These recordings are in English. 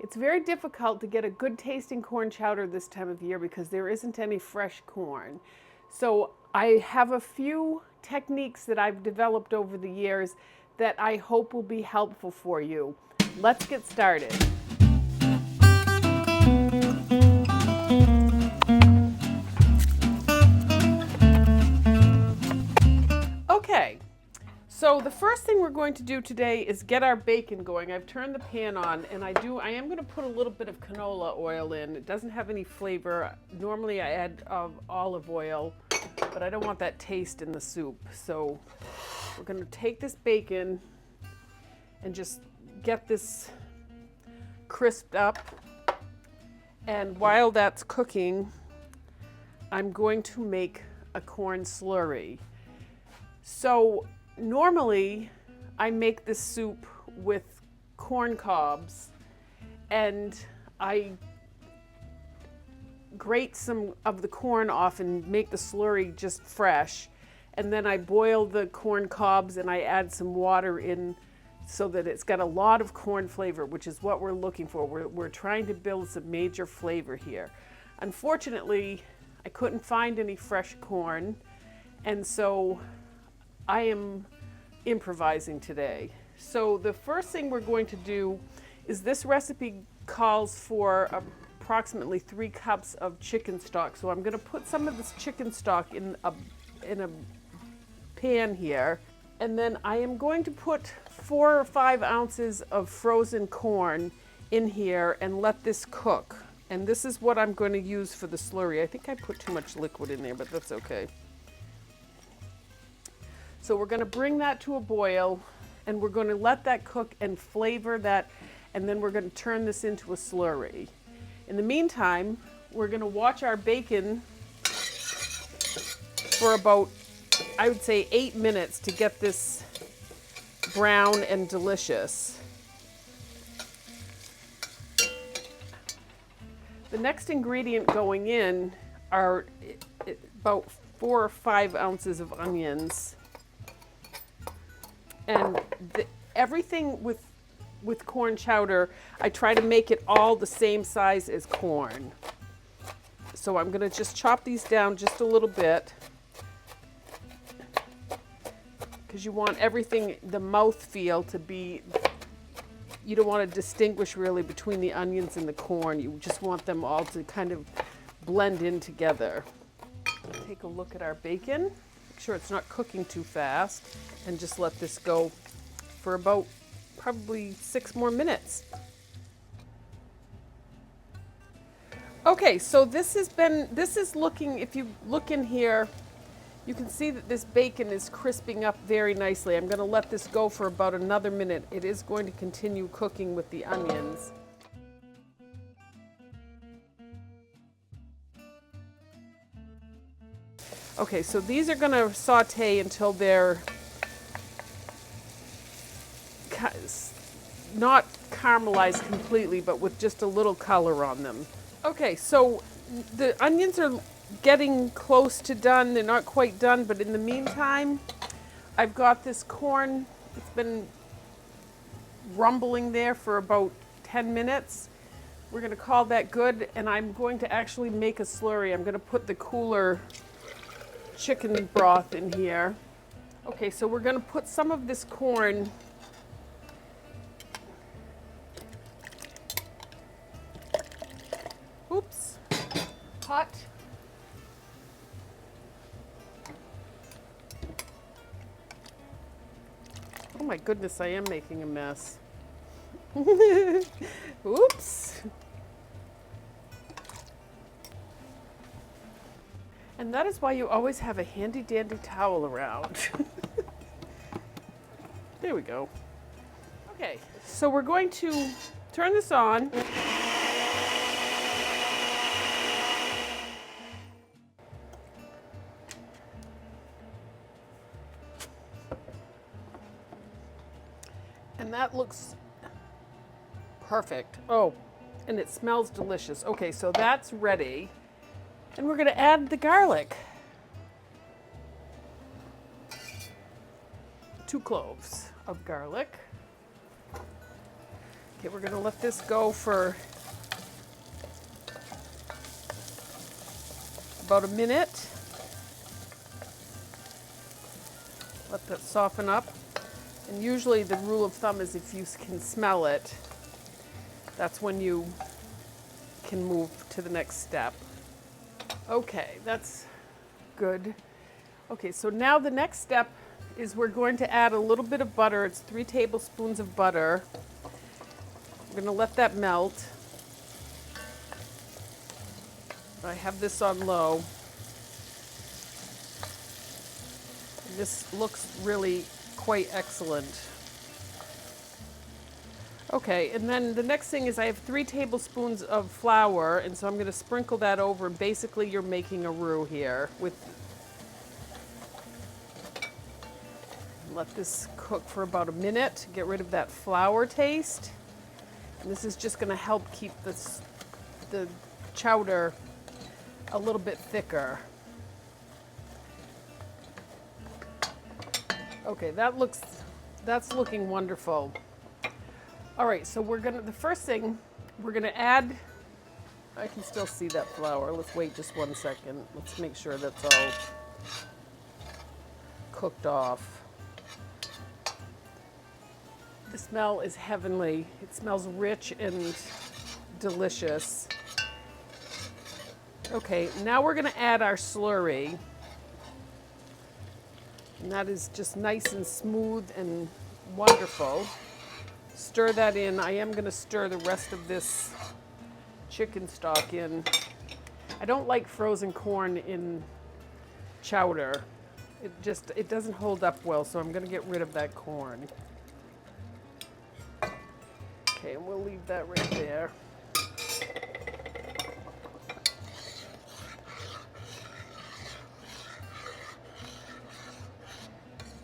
It's very difficult to get a good tasting corn chowder this time of year because there isn't any fresh corn. So I have a few techniques that I've developed over the years that I hope will be helpful for you. Let's get started. Okay, so the first thing we're going to do today is get our bacon going. I've turned the pan on and I am going to put a little bit of canola oil in. It doesn't have any flavor. Normally I add olive oil, but I don't want that taste in the soup. So we're going to take this bacon and just get this crisped up. And while that's cooking, I'm going to make a corn slurry. So normally I make this soup with corn cobs and I grate some of the corn off and make the slurry just fresh. And then I boil the corn cobs and I add some water in so that it's got a lot of corn flavor, which is what we're looking for. We're trying to build some major flavor here. Unfortunately, I couldn't find any fresh corn, and so I am improvising today. So the first thing we're going to do is this recipe calls for approximately 3 cups of chicken stock. So I'm going to put some of this chicken stock in a pan here. And then I am going to put 4 or 5 ounces of frozen corn in here and let this cook. And this is what I'm going to use for the slurry. I think I put too much liquid in there, but that's okay. So we're going to bring that to a boil and we're going to let that cook and flavor that, and then we're going to turn this into a slurry. In the meantime, we're going to watch our bacon for about, I would say, 8 minutes to get this brown and delicious. The next ingredient going in are about 4 or 5 ounces of onions. And everything with corn chowder, I try to make it all the same size as corn. So I'm going to just chop these down just a little bit because you want everything, the mouthfeel to be, you don't want to distinguish really between the onions and the corn. You just want them all to kind of blend in together. Take a look at our bacon. Make sure it's not cooking too fast, and just let this go for about probably 6 more minutes. Okay, so this is looking, if you look in here, you can see that this bacon is crisping up very nicely. I'm going to let this go for about another minute. It is going to continue cooking with the onions. Okay, so these are going to saute until they're not caramelized completely, but with just a little color on them. Okay, so the onions are getting close to done. They're not quite done, but in the meantime, I've got this corn. It's been rumbling there for about 10 minutes. We're going to call that good, and I'm going to actually make a slurry. I'm going to put the cooler chicken broth in here. Okay, so we're going to put some of this corn hot. Oh my goodness, I am making a mess. Oops. And that is why you always have a handy dandy towel around. There we go. Okay, so we're going to turn this on. And that looks perfect. Oh, and it smells delicious. Okay, so that's ready. And we're going to add the garlic. 2 cloves of garlic. Okay, we're gonna let this go for about a minute. Let that soften up. And usually the rule of thumb is if you can smell it, that's when you can move to the next step. Okay, that's good. Okay, so now the next step is we're going to add a little bit of butter. It's 3 tablespoons of butter. We're going to let that melt. I have this on low. This looks really quite excellent. Okay, and then the next thing is I have 3 tablespoons of flour, and so I'm going to sprinkle that over. Basically, you're making a roux here. Let this cook for about a minute, get rid of that flour taste. And this is just going to help keep the chowder a little bit thicker. Okay, that's looking wonderful. All right, so the first thing we're gonna add, I can still see that flour. Let's wait just 1 second. Let's make sure that's all cooked off. The smell is heavenly. It smells rich and delicious. Okay, now we're gonna add our slurry. And that is just nice and smooth and wonderful. Stir that in. I am going to stir the rest of this chicken stock in. I don't like frozen corn in chowder. It doesn't hold up well, so I'm going to get rid of that corn. Okay, and we'll leave that right there.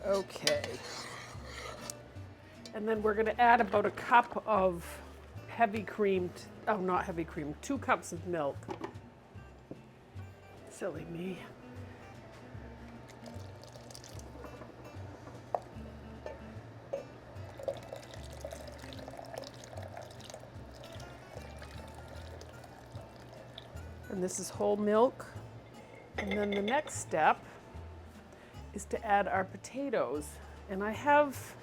Okay. And then we're going to add about a cup of heavy creamed, oh, not heavy cream, 2 cups of milk. Silly me. And this is whole milk. And then the next step is to add our potatoes. And I have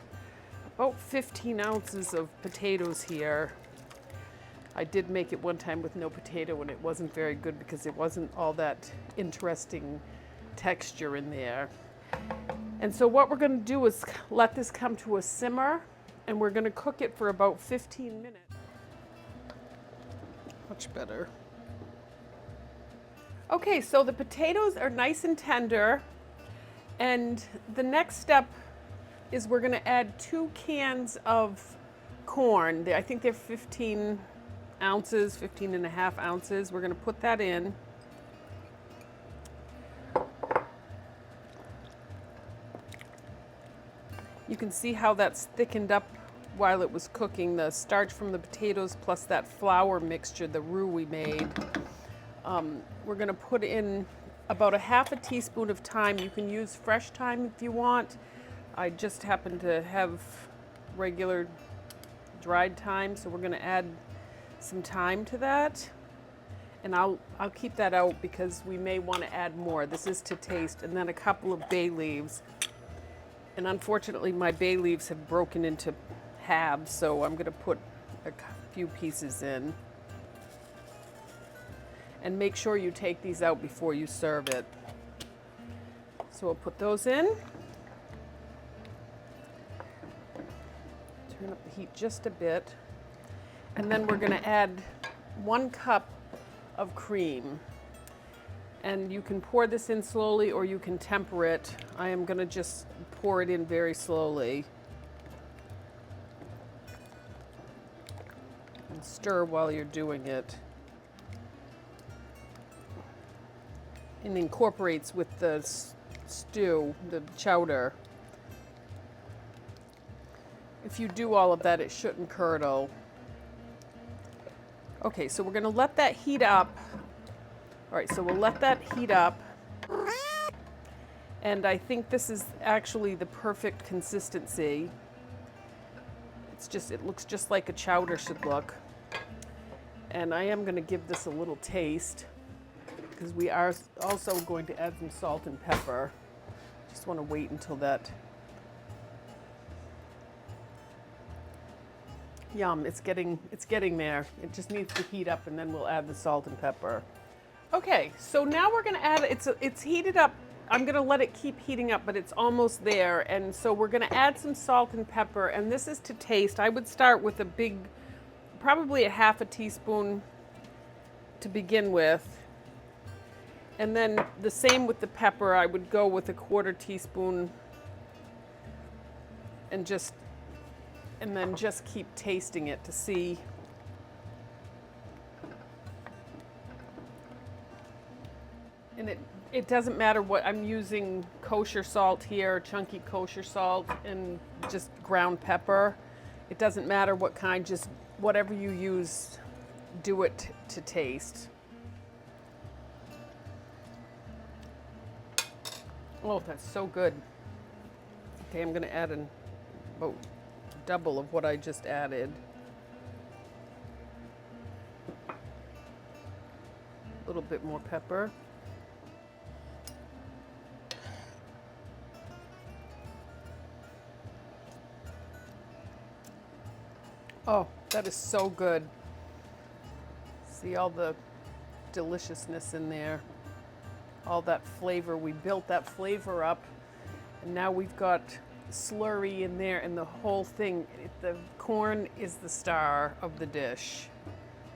about 15 ounces of potatoes here. I did make it one time with no potato and it wasn't very good because it wasn't all that interesting texture in there. And so what we're going to do is let this come to a simmer, and we're going to cook it for about 15 minutes. Much better. Okay, so the potatoes are nice and tender, and the next step is we're going to add 2 cans of corn. I think they're 15 ounces, 15 and a half ounces. We're going to put that in. You can see how that's thickened up while it was cooking. The starch from the potatoes plus that flour mixture, the roux we made. We're going to put in about a half a teaspoon of thyme. You can use fresh thyme if you want. I just happen to have regular dried thyme, so we're going to add some thyme to that. And I'll keep that out because we may want to add more. This is to taste. And then a couple of bay leaves. And unfortunately, my bay leaves have broken into halves, so I'm going to put a few pieces in. And make sure you take these out before you serve it. So we'll put those in. Turn up the heat just a bit. And then we're going to add 1 cup of cream. And you can pour this in slowly or you can temper it. I am going to just pour it in very slowly. And stir while you're doing it. And incorporates with the stew, the chowder. If you do all of that, it shouldn't curdle. Okay, so we're going to let that heat up. All right, so we'll let that heat up. And I think this is actually the perfect consistency. it looks just like a chowder should look. And I am going to give this a little taste because we are also going to add some salt and pepper. Just want to wait until that. Yum, it's getting there. It just needs to heat up and then we'll add the salt and pepper. Okay, so now we're gonna add, it's heated up. I'm gonna let it keep heating up, but it's almost there. And so we're gonna add some salt and pepper, and this is to taste. I would start with a big, probably a half a teaspoon to begin with. And then the same with the pepper, I would go with a quarter teaspoon and then just keep tasting it to see. And it doesn't matter what, I'm using kosher salt here, chunky kosher salt, and just ground pepper. It doesn't matter what kind, just whatever you use, do it to taste. Oh, that's so good. Okay, I'm gonna add about double of what I just added. A little bit more pepper. Oh, that is so good. See all the deliciousness in there. All that flavor, we built that flavor up, and now we've got slurry in there, and the whole thing, the corn is the star of the dish.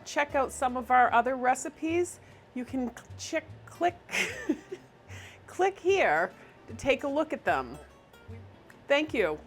Check out some of our other recipes. You can click click here to take a look at them. Thank you.